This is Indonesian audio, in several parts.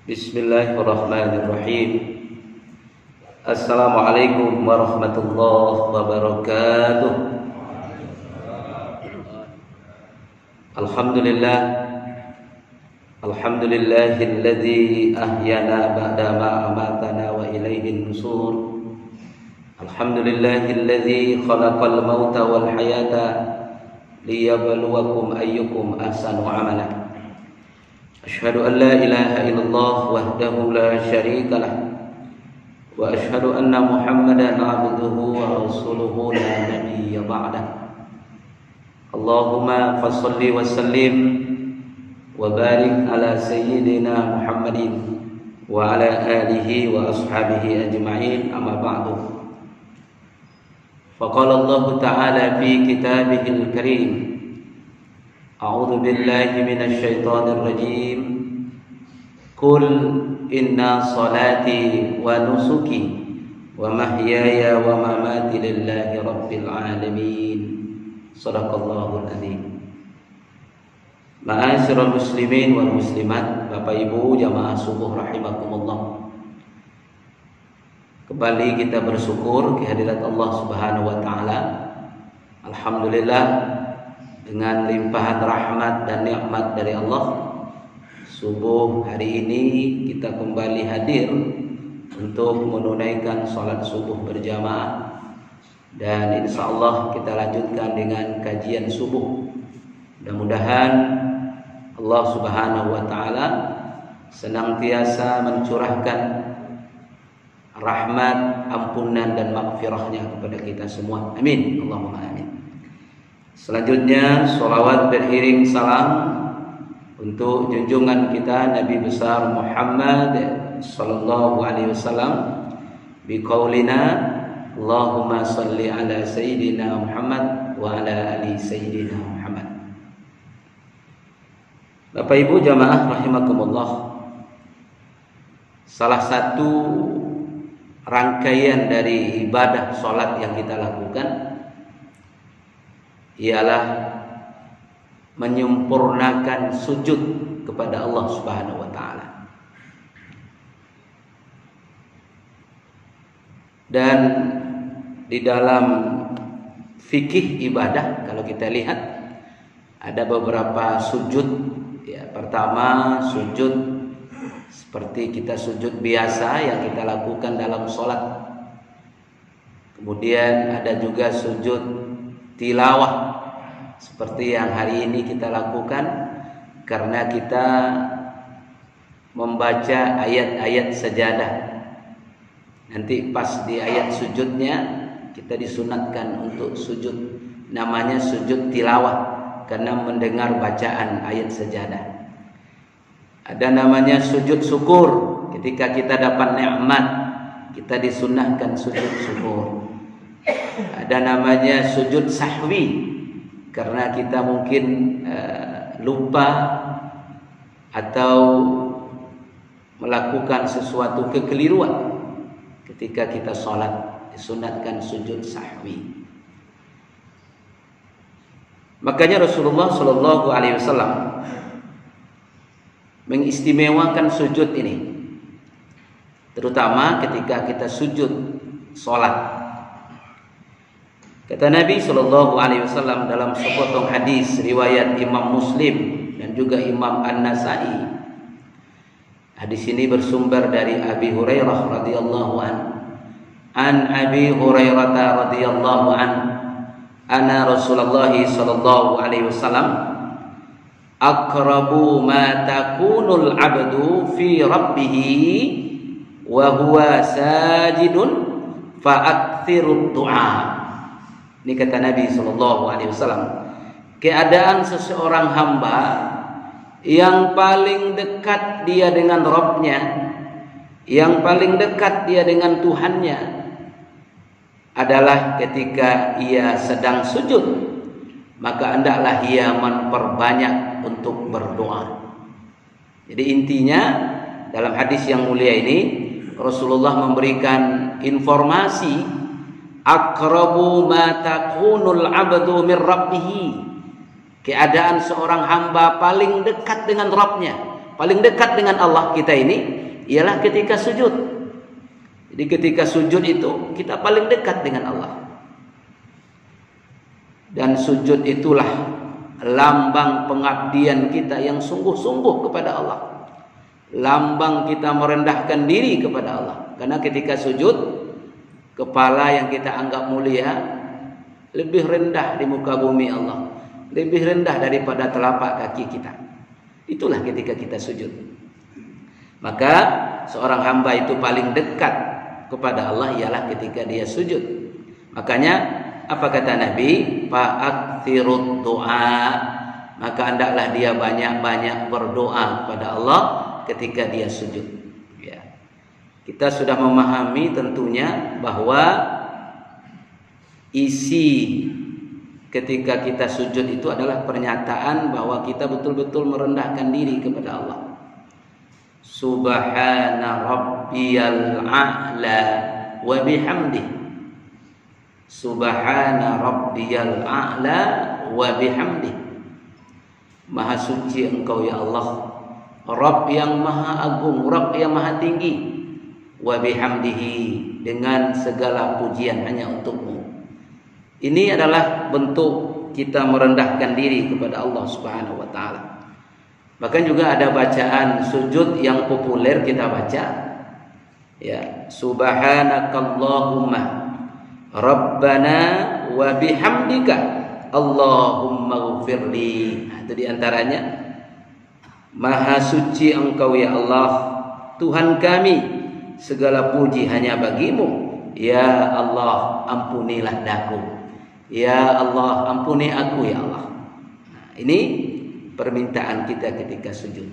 Bismillahirrahmanirrahim. Assalamualaikum warahmatullahi wabarakatuh. Alhamdulillah, alhamdulillahilladzi ahyana ba'da ma amatana wa ilaihin nusur. Alhamdulillahilladzi khalaqal mauta wal hayata liyabluwakum ayyukum ahsanu amala. Asyhadu an la ilaha illallah wahdahu la syarika lah wa asyhadu anna Muhammadan abduhu wa rasuluhu la nabiyya ba'dah. Allahumma fassalli wa sallim wa barik ala sayyidina Muhammadin wa ala alihi wa ashabihi ajma'in, amma ba'du. Faqala Allah ta'ala fi kitabihil karim, a'udzu billahi minasy syaithanir rajim. Qul inna salati wa nusuki wa mahyaya wa mamati lillahi rabbil alamin. Shadaqallahul azim. Ma'asyiral muslimin wal muslimat, Bapak Ibu jamaah subuh rahimakumullah. Kembali kita bersyukur kehadirat Allah Subhanahu wa taala. Alhamdulillah, dengan limpahan rahmat dan nikmat dari Allah, subuh hari ini kita kembali hadir untuk menunaikan salat subuh berjamaah, dan insya Allah kita lanjutkan dengan kajian subuh. Mudah-mudahan Allah Subhanahu wa taala senantiasa mencurahkan rahmat, ampunan dan maghfirahnya kepada kita semua. Amin. Allahumma amin. Selanjutnya sholawat beriring salam untuk junjungan kita Nabi besar Muhammad sallallahu alaihi wasallam biqaulina Allahumma salli ala sayyidina Muhammad wa ala ali sayyidina Muhammad. Bapak Ibu jamaah rahimakumullah, salah satu rangkaian dari ibadah sholat yang kita lakukan ialah menyempurnakan sujud kepada Allah Subhanahu wa taala. Dan di dalam fikih ibadah kalau kita lihat ada beberapa sujud. Ya, pertama sujud seperti kita sujud biasa yang kita lakukan dalam sholat. Kemudian ada juga sujud tilawah seperti yang hari ini kita lakukan karena kita membaca ayat-ayat sajadah. Nanti pas di ayat sujudnya kita disunatkan untuk sujud, namanya sujud tilawah karena mendengar bacaan ayat sajadah. Ada namanya sujud syukur, ketika kita dapat nikmat kita disunahkan sujud syukur. Ada namanya sujud sahwi karena kita mungkin lupa atau melakukan sesuatu kekeliruan ketika kita sholat, disunatkan sujud sahwi. Makanya Rasulullah Shallallahu Alaihi Wasallam mengistimewakan sujud ini, terutama ketika kita sujud sholat. Kata Nabi Shallallahu Alaihi Wasallam dalam sepotong hadis riwayat Imam Muslim dan juga Imam An-Nasai. Hadis ini bersumber dari Abi Hurairah radhiyallahu an Abi Hurairah radhiyallahu anna Rasulullah Shallallahu Alaihi Wasallam aqrabu ma takunul abdu fi rabbih wa huwa sajidun fa'akthirud du'a. Ini kata Nabi sallallahu alaihi wasallam, keadaan seseorang hamba yang paling dekat dia dengan Rabb-Nya, yang paling dekat dia dengan Tuhannya adalah ketika ia sedang sujud, maka hendaklah ia memperbanyak untuk berdoa. Jadi intinya dalam hadis yang mulia ini Rasulullah memberikan informasi aqrabu ma takunul abdu min rabbih, keadaan seorang hamba paling dekat dengan Rabb-Nya, paling dekat dengan Allah kita ini ialah ketika sujud. Jadi ketika sujud itu kita paling dekat dengan Allah. Dan sujud itulah lambang pengabdian kita yang sungguh-sungguh kepada Allah. Lambang kita merendahkan diri kepada Allah. Karena ketika sujud, kepala yang kita anggap mulia lebih rendah di muka bumi Allah, lebih rendah daripada telapak kaki kita. Itulah ketika kita sujud. Maka seorang hamba itu paling dekat kepada Allah ialah ketika dia sujud. Makanya apa kata Nabi? Fa'akthirud doa. Maka hendaklah dia banyak-banyak berdoa kepada Allah ketika dia sujud. Ya. Kita sudah memahami tentunya bahwa isi ketika kita sujud itu adalah pernyataan bahwa kita betul-betul merendahkan diri kepada Allah. Subhana rabbiyal a'la wa bihamdih. Subhana rabbiyal a'la wa bihamdih. Maha suci Engkau ya Allah, Rabb yang maha agung, Rabb yang maha tinggi, wa bihamdihi, dengan segala pujian hanya untukmu. Ini adalah bentuk kita merendahkan diri kepada Allah Subhanahu wa taala. Bahkan juga ada bacaan sujud yang populer kita baca. Ya, subhanakallahumma rabbana wa bihamdika Allahumma ghfirli. Itu diantaranya, maha suci Engkau ya Allah, Tuhan kami, segala puji hanya bagimu. Ya Allah, ampunilah daku. Ya Allah, ampuni aku ya Allah. Nah, ini permintaan kita ketika sujud.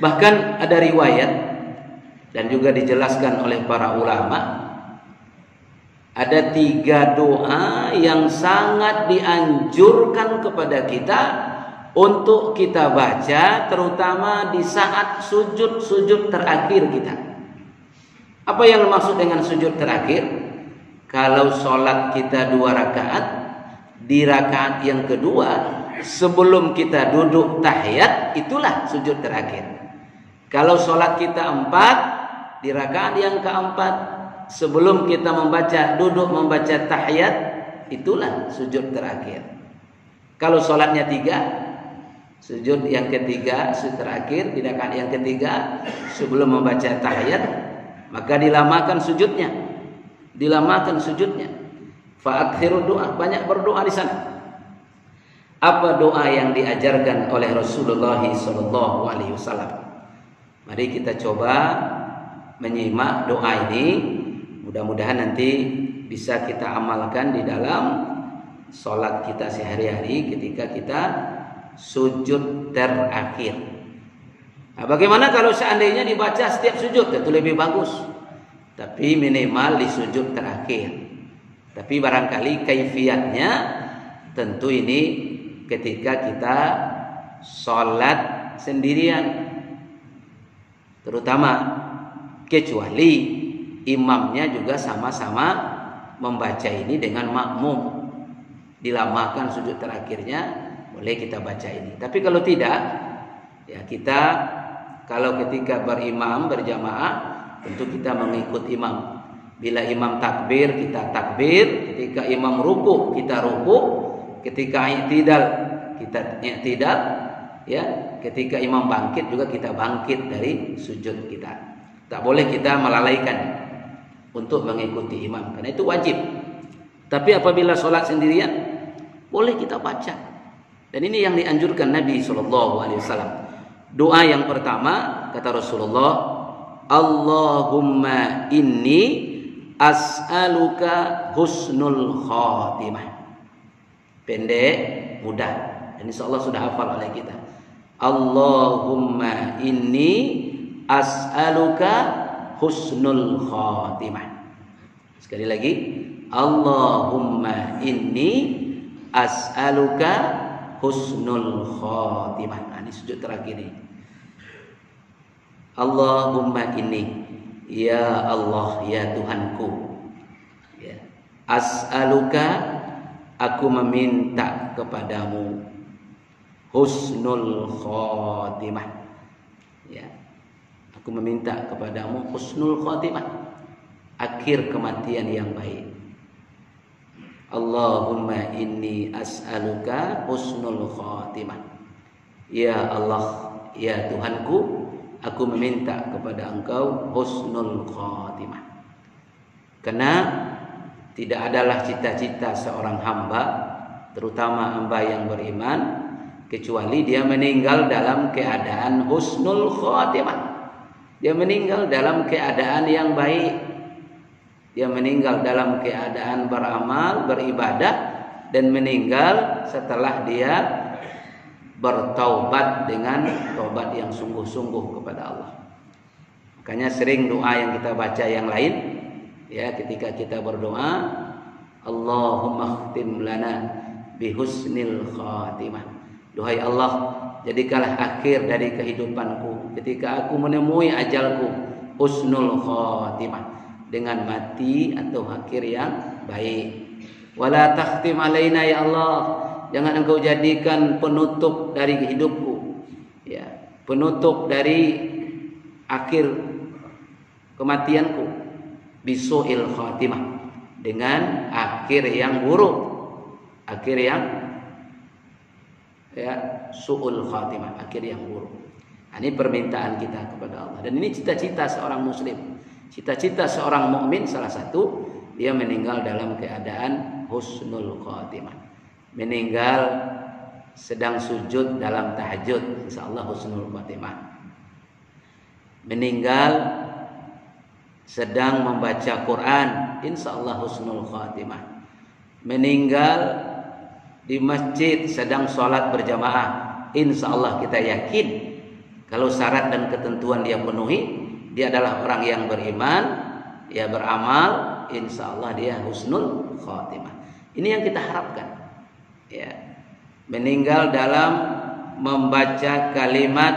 Bahkan ada riwayat dan juga dijelaskan oleh para ulama, ada 3 doa yang sangat dianjurkan kepada kita untuk kita baca, terutama di saat sujud-sujud terakhir kita. Apa yang dimaksud dengan sujud terakhir? Kalau sholat kita 2 rakaat, di rakaat yang kedua sebelum kita duduk tahiyat, itulah sujud terakhir. Kalau sholat kita 4, di rakaat yang keempat sebelum kita duduk membaca tahiyat, itulah sujud terakhir. Kalau sholatnya 3, sujud yang ketiga, sujud terakhir di rakaat yang ketiga sebelum membaca tahiyat, maka dilamakan sujudnya. Fa'akthiru doa, banyak berdoa di sana. Apa doa yang diajarkan oleh Rasulullah SAW? Mari kita coba menyimak doa ini. Mudah-mudahan nanti bisa kita amalkan di dalam sholat kita sehari-hari ketika kita sujud terakhir. Nah, bagaimana kalau seandainya dibaca setiap sujud? Itu lebih bagus. Tapi minimal di sujud terakhir. Tapi barangkali kaifiatnya tentu ini ketika kita sholat sendirian, terutama kecuali imamnya juga sama-sama membaca ini dengan makmum, dilamakan sujud terakhirnya, boleh kita baca ini. Tapi kalau tidak, ya kita kalau ketika berimam berjamaah, tentu kita mengikut imam. Bila imam takbir, kita takbir. Ketika imam ruku, kita ruku. Ketika i'tidal, kita i'tidal. Ya, ketika imam bangkit juga kita bangkit dari sujud kita. Tak boleh kita melalaikan untuk mengikuti imam, karena itu wajib. Tapi apabila sholat sendirian, boleh kita baca. Dan ini yang dianjurkan Nabi SAW. Doa yang pertama kata Rasulullah, Allahumma inni as'aluka husnul khatimah. Pendek, mudah. Dan insyaallah sudah hafal oleh kita. Allahumma inni as'aluka husnul khatimah. Sekali lagi, Allahumma inni as'aluka husnul khatimah. Nah, ini sujud terakhir ini. Allahumma inni, ya Allah, ya Tuhanku, ya. As'aluka, aku meminta kepadamu, husnul khatimah. Ya. Aku meminta kepadamu husnul khatimah, akhir kematian yang baik. Allahumma inni as'aluka husnul khatimah. Ya Allah, ya Tuhanku, aku meminta kepada Engkau husnul khatimah. Karena tidak adalah cita-cita seorang hamba, terutama hamba yang beriman, kecuali dia meninggal dalam keadaan husnul khatimah. Dia meninggal dalam keadaan yang baik. Dia meninggal dalam keadaan beramal, beribadah, dan meninggal setelah dia bertaubat dengan taubat yang sungguh-sungguh kepada Allah. Makanya sering doa yang kita baca yang lain, ya, ketika kita berdoa, Allahumma khtim lana bihusnil khatimah. Duhai Allah, jadikanlah akhir dari kehidupanku ketika aku menemui ajalku husnul khatimah, dengan mati atau akhir yang baik. Wala takhtim alaina ya Allah, jangan Engkau jadikan penutup dari hidupku, ya, penutup dari akhir kematianku bisu'il khatimah, dengan akhir yang buruk, akhir yang su'ul khatimah, akhir yang buruk. Nah, ini permintaan kita kepada Allah, dan ini cita-cita seorang muslim, cita-cita seorang mukmin. Salah satu, dia meninggal dalam keadaan husnul khatimah, meninggal sedang sujud dalam tahajud, insyaallah husnul khatimah, meninggal sedang membaca Quran, insyaallah husnul khatimah, meninggal di masjid sedang sholat berjamaah, insyaallah kita yakin kalau syarat dan ketentuan dia penuhi, dia adalah orang yang beriman, ya, beramal, insyaallah dia husnul khatimah. Ini yang kita harapkan, ya. Meninggal dalam membaca kalimat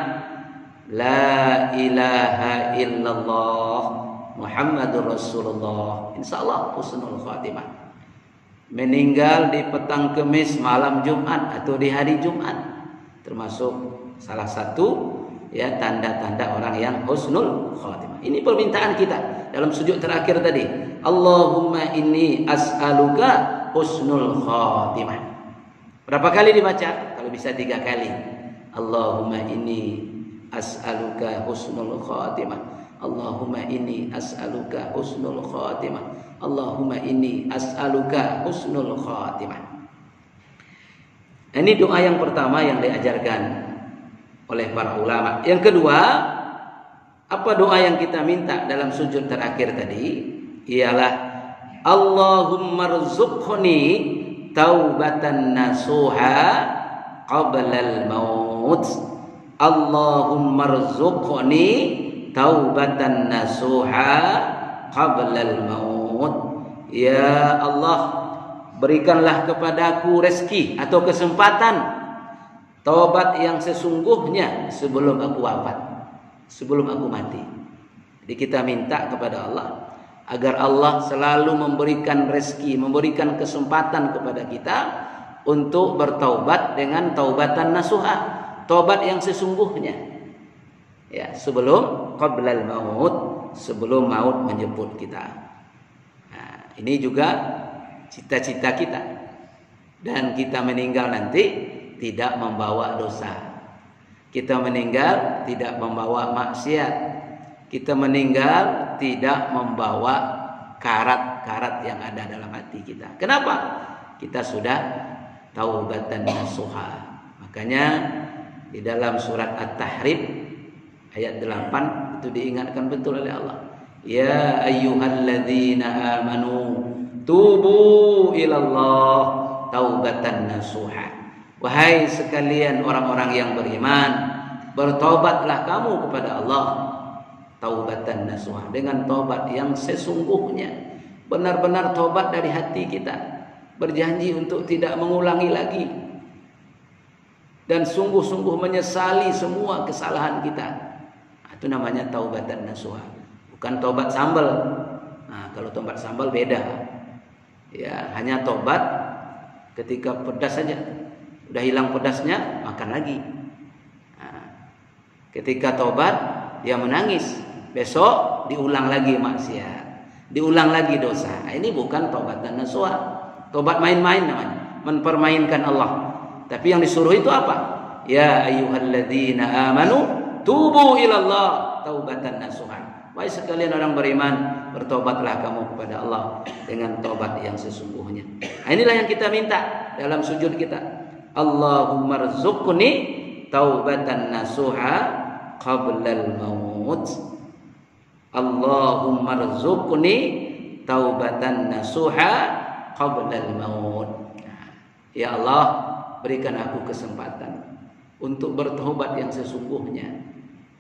la ilaha illallah Muhammadur Rasulullah, insyaallah husnul khatimah. Meninggal di petang Kemis, malam Jumat, atau di hari Jumat, termasuk salah satu, ya, tanda-tanda orang yang husnul khatimah. Ini permintaan kita dalam sujud terakhir tadi. Allahumma inni as'aluka husnul khatimah. Berapa kali dibaca? Kalau bisa 3 kali. Allahumma inni as'aluka husnul khatimah. Allahumma inni as'aluka husnul khatimah. Allahumma inni as'aluka husnul khatimah. Ini doa yang pertama yang diajarkan oleh para ulama. Yang kedua, apa doa yang kita minta dalam sujud terakhir tadi? Ialah Allahumma rzuqni taubatan nasuha qablal maut. Allahumma rzuqni taubatan nasuha qablal maut. Ya Allah, berikanlah kepadaku rezeki atau kesempatan taubat yang sesungguhnya sebelum aku wafat, sebelum aku mati. Jadi kita minta kepada Allah agar Allah selalu memberikan rezeki, memberikan kesempatan kepada kita untuk bertaubat dengan taubatan nasuha, taubat yang sesungguhnya, ya, sebelum qablal maut, sebelum maut menjemput kita. Nah, ini juga cita-cita kita, dan kita meninggal nanti tidak membawa dosa. Kita meninggal tidak membawa maksiat. Kita meninggal tidak membawa karat-karat yang ada dalam hati kita. Kenapa? Kita sudah taubatan nasuha. Makanya di dalam surat At-Tahrim ayat 8 itu diingatkan betul oleh Allah. Ya ayyuhalladzina amanu tubu ilallah taubatan nasuha. Wahai sekalian orang-orang yang beriman, bertobatlah kamu kepada Allah taubatan nasuha, dengan tobat yang sesungguhnya, benar-benar tobat dari hati kita, berjanji untuk tidak mengulangi lagi, dan sungguh-sungguh menyesali semua kesalahan kita. Itu namanya taubatan nasuha, bukan tobat sambal. Nah, kalau tobat sambal beda, ya, hanya tobat ketika pedas saja, Udah hilang pedasnya, makan lagi. Nah, ketika tobat dia menangis, besok diulang lagi maksiat, diulang lagi dosa. Nah, ini bukan taubatan nasuha. Tobat main-main namanya, mempermainkan Allah. Tapi yang disuruh itu apa? Ya ayyuhalladzina amanu tubu ilallah taubatan nasuha. Wahai sekalian orang beriman, bertobatlah kamu kepada Allah dengan tobat yang sesungguhnya. Nah, inilah yang kita minta dalam sujud kita. Allahumma rzuqni taubatan nasuha qablal maut. Allahumma rzuqni taubatan nasuha qablal maut. Ya Allah, berikan aku kesempatan untuk bertobat yang sesungguhnya.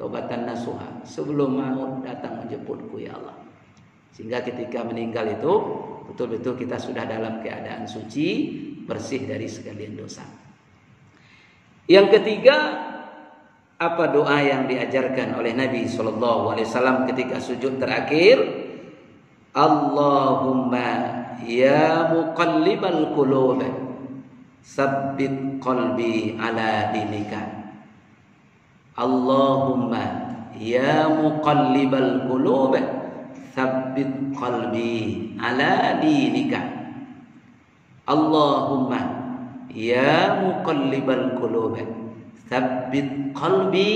Taubatan nasuha, sebelum maut datang menjemputku ya Allah. Sehingga ketika meninggal itu betul-betul kita sudah dalam keadaan suci, bersih dari sekalian dosa. Yang ketiga, apa doa yang diajarkan oleh Nabi SAW ketika sujud terakhir? Allahumma ya muqallibal qulub, sabbit qalbi ala dinika. Allahumma ya muqallibal qulub, tsabbit qalbi ala dinika. Allahumma ya muqallibal qulub, tsabbit qalbi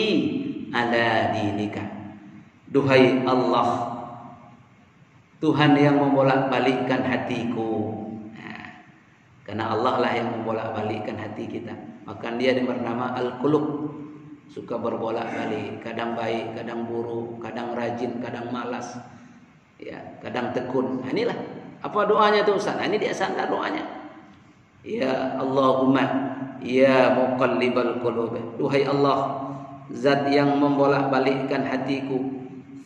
ala dinika. Duhai Allah, Tuhan yang membolak-balikkan hatiku. Nah, karena Allah lah yang membolak-balikkan hati kita. Maka dia bernama Al-Qulub. Suka berbolak-balik, kadang baik, kadang buruk, kadang rajin, kadang malas, ya, kadang tekun. Nah, inilah apa doanya tuh Ustaz? Nah, ini dia sandar doanya. Ya Allahumma ya muqallibal qulub, duhai Allah, zat yang membolak-balikkan hatiku,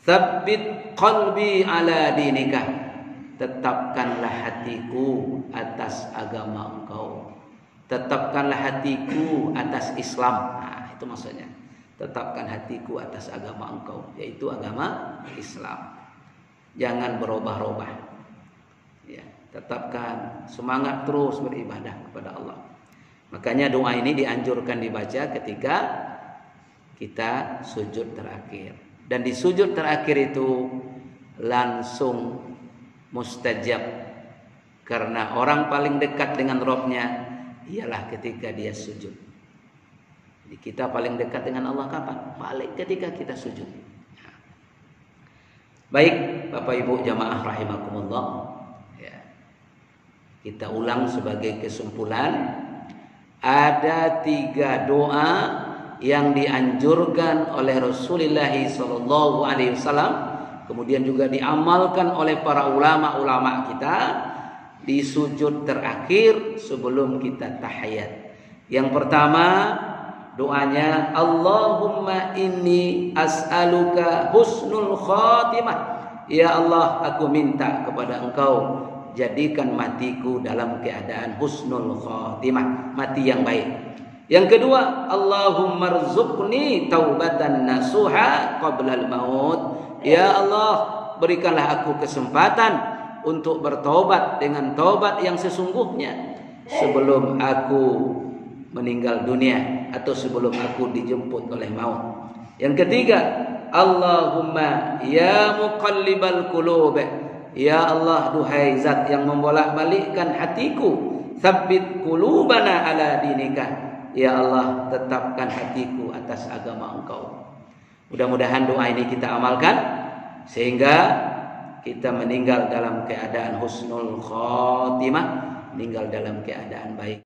tsabbit qalbi ala dinika, tetapkanlah hatiku atas agama Engkau, tetapkanlah hatiku atas Islam. Nah, itu maksudnya, tetapkan hatiku atas agama Engkau, yaitu agama Islam. Jangan berubah-ubah, ya, tetapkan semangat terus beribadah kepada Allah. Makanya doa ini dianjurkan dibaca ketika kita sujud terakhir. Dan di sujud terakhir itu langsung mustajab, karena orang paling dekat dengan Rabb-nya ialah ketika dia sujud. Jadi kita paling dekat dengan Allah kapan? Paling ketika kita sujud. Baik, Bapak Ibu jamaah rahimakumullah, ya, kita ulang sebagai kesimpulan. Ada 3 doa yang dianjurkan oleh Rasulullah SAW, kemudian juga diamalkan oleh para ulama-ulama kita di sujud terakhir sebelum kita tahiyat. Yang pertama, doanya Allahumma inni as'aluka husnul khatimah. Ya Allah, aku minta kepada Engkau jadikan matiku dalam keadaan husnul khatimah, mati yang baik. Yang kedua, Allahumma rzuqni taubatan nasuha qablal maut. Ya Allah, berikanlah aku kesempatan untuk bertobat dengan tobat yang sesungguhnya sebelum aku meninggal dunia atau sebelum aku dijemput oleh maut. Yang ketiga, Allahumma ya muqallibal qulub, ya Allah, duhai zat yang membolak-balikkan hatiku, tsabbit qulubana ala dinika. Ya Allah, tetapkan hatiku atas agama Engkau. Mudah-mudahan doa ini kita amalkan sehingga kita meninggal dalam keadaan husnul khatimah, meninggal dalam keadaan baik.